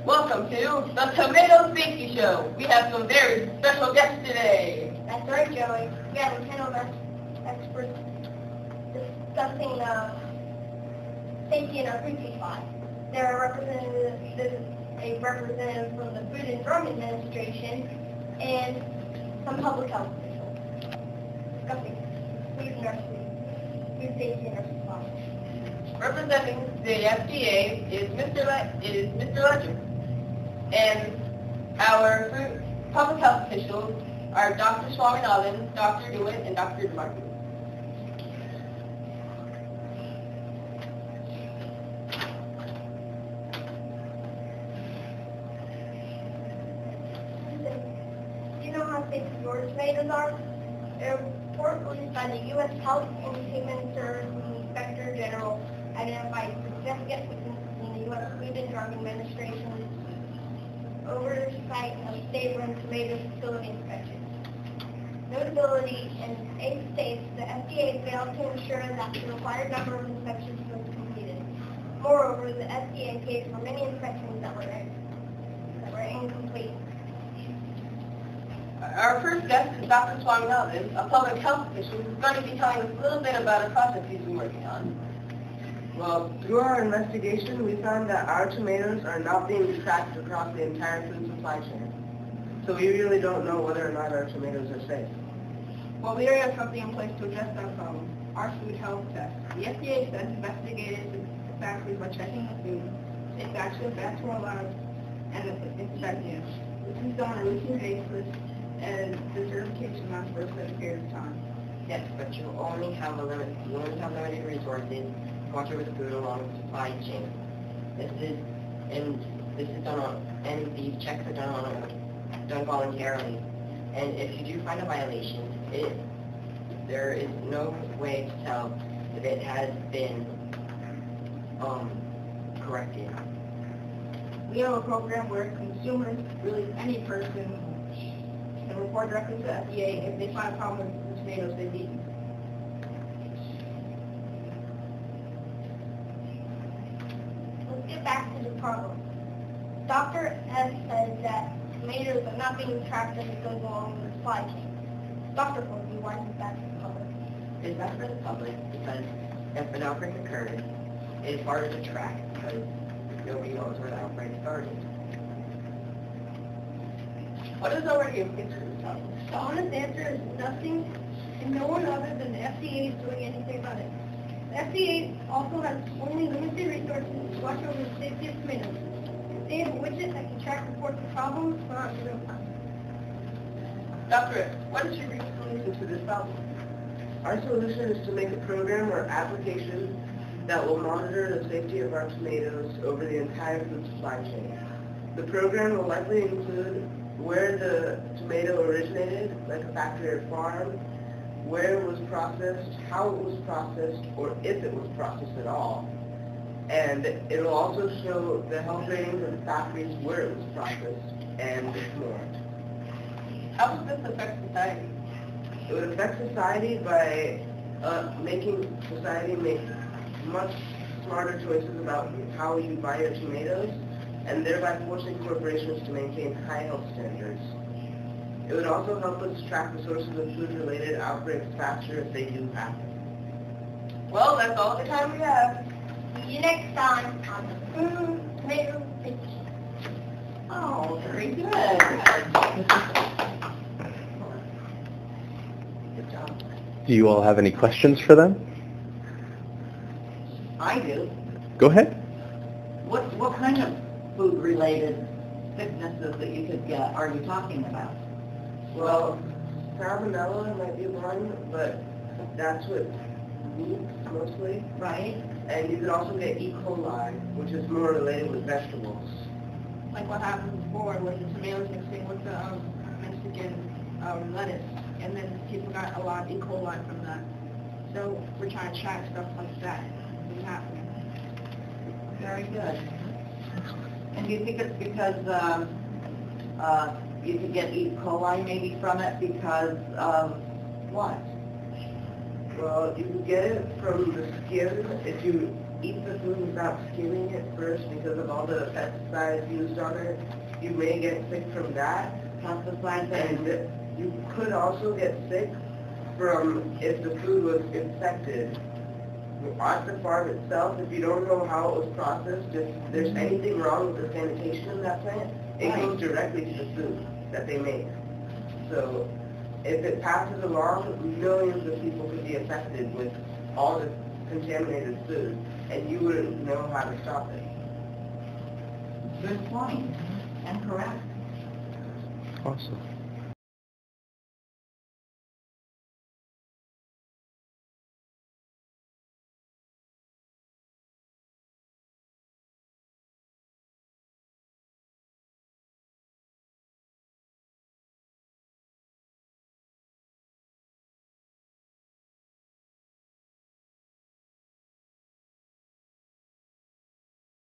Welcome to the Tomato Safety Show. We have some very special guests today. That's right, Joey. We have a panel of experts discussing safety in our food supply. There are a representative from the Food and Drug Administration and some public health officials discussing food safety in our supply. Representing the FDA is Mr. Ledger. And our public health officials are Dr. Swaminathan, Dr. Dewitt, and Dr. DeMarco. Do you know how safe your tomatoes are? A report released by the U.S. Health and Human Services Inspector General identified significant weaknesses in the U.S. Food and Drug Administration's oversight of state-run tomato facility inspections. Notability, in 8 states, the FDA failed to ensure that the required number of inspections was completed. Moreover, the FDA paid for many inspections that were incomplete. Our first guest is Dr. Swaminathan, a public health official who's going to be telling us a little bit about a process he's been working on. Well, through our investigation, we found that our tomatoes are not being tracked across the entire food supply chain. So we really don't know whether or not our tomatoes are safe. Well, we already have something in place to address that problem, our food health test. The FDA has investigated the factories by checking the food, take back to the bacterial labs, and inspecting it. This is done on a routine basis, and the certification lasts for a certain period of time. Yes, but you only have limited resources to watch over the food along the supply chain. This is done on, and these checks are done voluntarily. And if you do find a violation, there is no way to tell if it has been corrected. We have a program where consumers, really any person, can report directly to the FDA if they find a problem with the tomatoes they've eaten. Let's get back to the problem. Dr. S says that tomatoes are not being tracked as it goes along the supply chain. Dr. Foley, why is that for the public? It's not for the public because if an outbreak occurs, it is harder to track because nobody knows where the outbreak started. What is our answer to this problem? The honest answer is nothing, and no one other than the FDA is doing anything about it. The FDA also has only limited resources to watch over the safety of tomatoes. If they have a widget that can track reports of problems, but not in real time. Dr. What is your solution to this problem? Our solution is to make a program or application that will monitor the safety of our tomatoes over the entire food supply chain. The program will likely include where the tomato originated, like a factory or farm, where it was processed, how it was processed, or if it was processed at all. And it will also show the health ratings of the factories where it was processed, and more. How does this affect society? It would affect society by making society make much smarter choices about how you buy your tomatoes, and thereby forcing corporations to maintain high health standards. It would also help us track the sources of food-related outbreaks faster if they do happen. Well, that's all the time we have. See you next time on the Food Tomato Safety Show. Oh, very good. Good job. Do you all have any questions for them? I do. Go ahead. What kind of food-related sicknesses that you could get are you talking about? Well, salmonella might be one, but that's with meat mostly. Right? And you could also get E. coli, which is more related with vegetables. Like what happened before when the tomatoes mixing with the Mexican lettuce, and then people got a lot of E. coli from that. So we're trying to track stuff like that from happening. Very good. And do you think it's because you could get E. coli maybe from it because of what? Well, you can get it from the skin if you eat the food without skimming it first because of all the pesticides used on it, you may get sick from that. Pesticides And you could also get sick from if the food was infected. At the farm itself, if you don't know how it was processed, if there's anything wrong with the sanitation in that plant, it goes directly to the food that they make. So if it passes along, millions of people could be affected with all the contaminated food, and you wouldn't know how to stop it. Good point, and correct. Awesome.